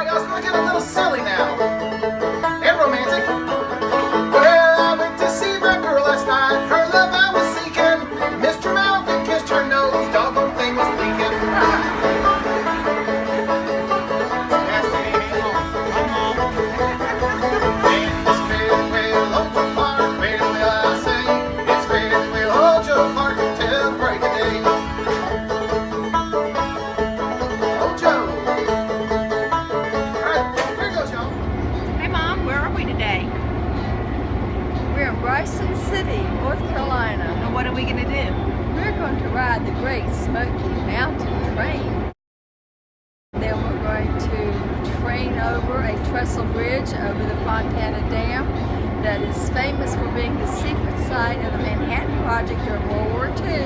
else going to get a little silly now. And romantic. Well, I went to see my girl last night. Her love I was seeking. Mr. Mouth and kissed her nose. Doggone thing was leaking. City, North Carolina. And what are we going to do? We're going to ride the Great Smoky Mountain Train. Then we're going to train over a trestle bridge over the Fontana Dam that is famous for being the secret site of the Manhattan Project during World War II,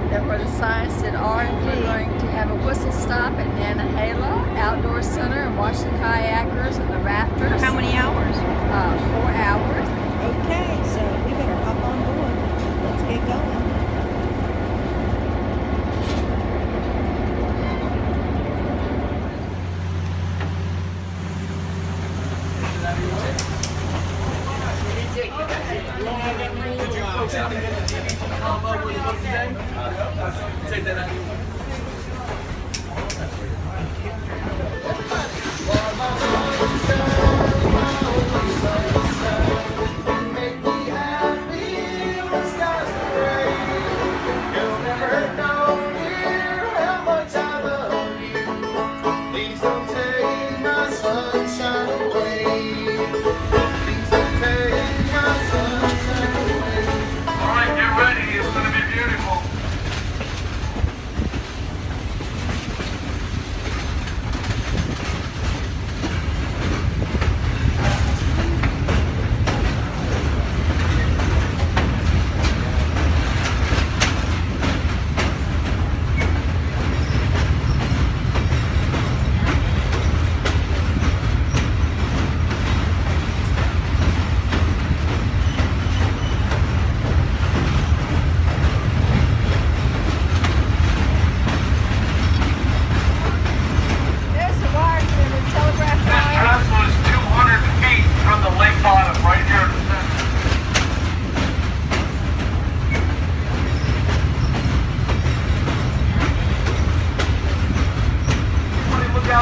that where the scientists did R&D. We're going to have a whistle stop at Nantahala Outdoor Center and watch the kayakers and the rafters. How many hours? 4 hours. Okay, so we better hop on board. Let's get going. Take that out.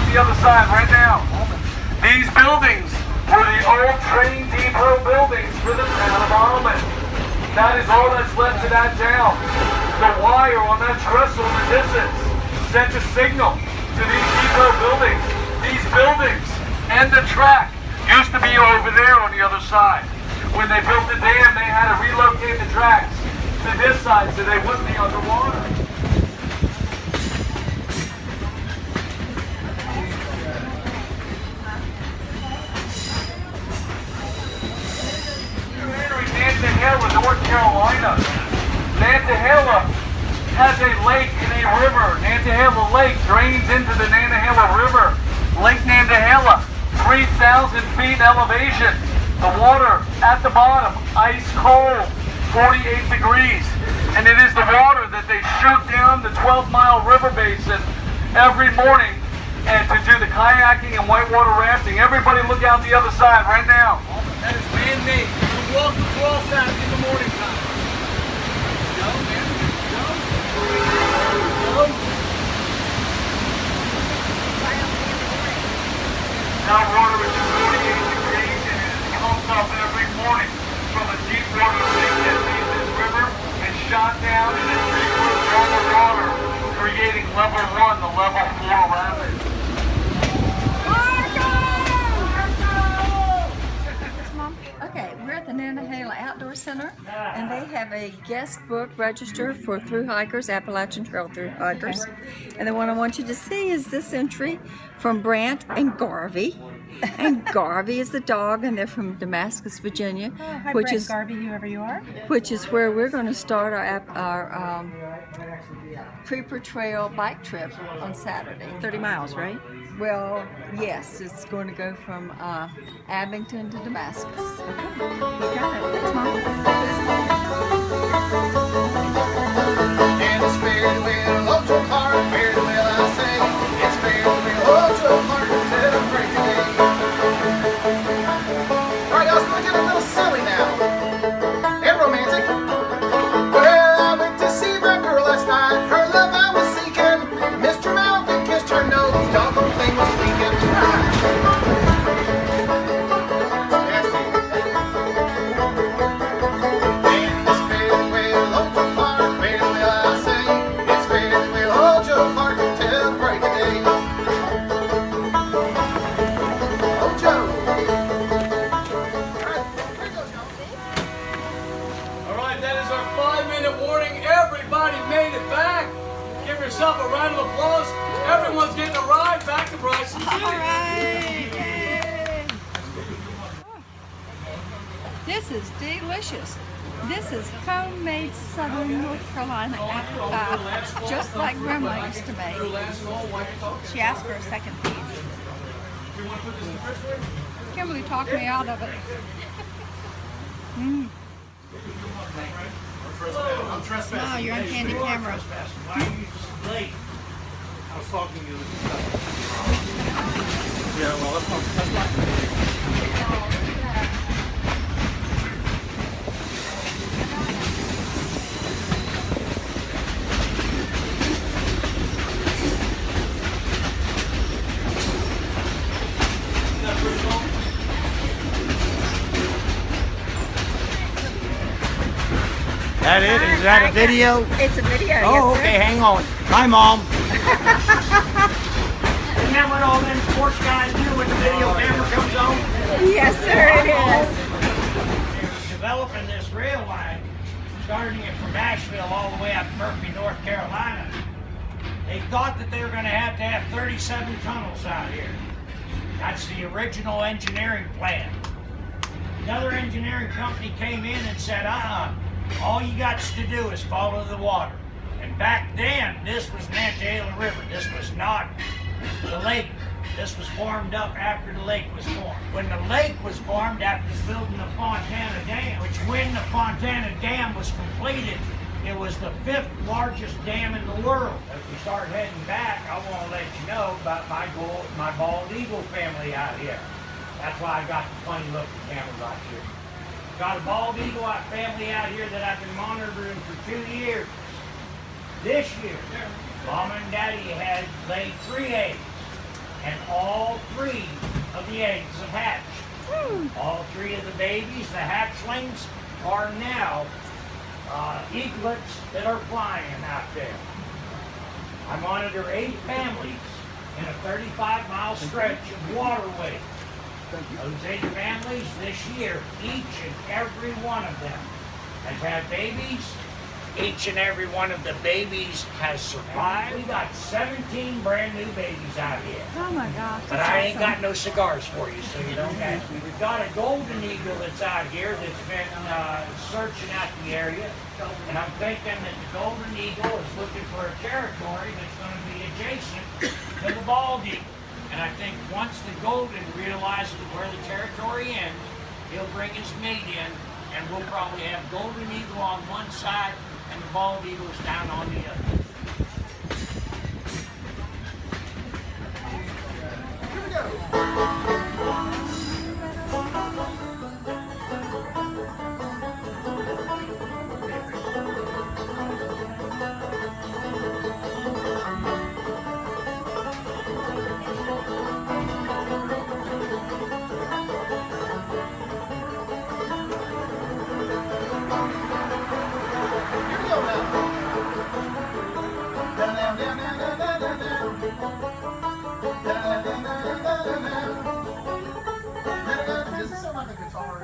The other side right now. These buildings were the old train depot buildings for the town of Almond. That is all that's left of that town. The wire on that trestle in the distance sent a signal to these depot buildings. These buildings and the track used to be over there on the other side. When they built the dam, they had to relocate the tracks to this side so they wouldn't be underwater. Nantahala, North Carolina. Nantahala has a lake and a river. Nantahala Lake drains into the Nantahala River. Lake Nantahala, 3,000 feet elevation. The water at the bottom, ice cold, 48 degrees. And it is the water that they shoot down the 12-mile river basin every morning and to do the kayaking and whitewater rafting. Everybody look out the other side right now. That is man-made. Walk across that in the morning time. Go, man. Go. Go. Now water is 48 degrees and it comes up every morning from a deep water lake that leaves this river and shot down in a 3-foot dome of water, creating level 1 to level 4 rapids. Okay, we're at the Nantahala Outdoor Center, and they have a guest book registered for thru hikers, Appalachian Trail thru hikers. And the one I want you to see is this entry from Brant and Garvey. And Garvey is the dog, and they're from Damascus, Virginia, Hi, which Brent is Garvey, whoever you are. which is where we're going to start our Creeper Trail bike trip on Saturday. 30 miles, right? Well, yes, it's going to go from Abington to Damascus. You got it. That's Mom. And it's fair to well, hold your heart, fair to well, I say. It's fair to well, hold your heart, instead of breaking This is delicious. This is homemade Southern North Carolina apple pie, just like Grandma used to make. She asked for a second piece. Kimberly talked me out of it. Mm. Oh, you're on candy camera. Why are you late? I was talking to you. Yeah, well, that's not. That it? Is that a video? It's a video. Oh, yes, okay, hang on. Hi, Mom. Isn't that what all them sports guys do when the video camera comes on? Yes, sir, it is. They're developing this rail line, starting it from Asheville all the way up to Murphy, North Carolina. They thought that they were going to have 37 tunnels out here. That's the original engineering plan. Another engineering company came in and said, all you got to do is follow the water. And back then, this was Nantahala River. This was not the lake. This was formed up after the lake was formed. When the lake was formed after building the Fontana Dam, which when the Fontana Dam was completed, it was the 5th largest dam in the world. As we start heading back, I want to let you know about my bald eagle family out here. That's why I got the funny looking camera right here. Got a bald eagle family out here that I've been monitoring for 2 years. This year, Mom and Daddy had laid 3 eggs, and all 3 of the eggs have hatched. All 3 of the babies, the hatchlings, are now eaglets that are flying out there. I monitor 8 families in a 35-mile stretch of waterway. Those 8 families this year, each and every one of them has had babies. Each and every one of the babies has survived. We got 17 brand new babies out here. Oh my gosh. But I ain't got no cigars for you, so you don't ask me. We've got a golden eagle that's out here that's been searching out the area. And I'm thinking that the golden eagle is looking for a territory that's going to be adjacent to the bald eagle. And I think once the golden realizes where the territory ends, he'll bring his mate in, and we'll probably have golden eagle on one side and the bald eagles down on the other. Does this sound like a guitar?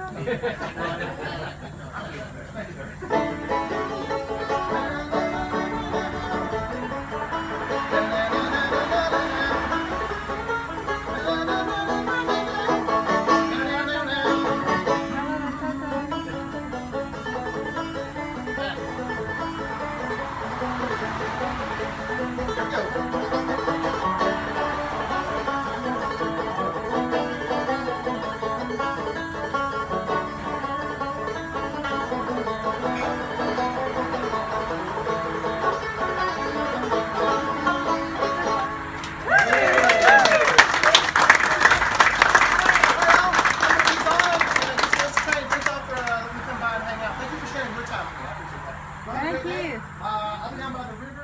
Thank you. I'll be down by the river.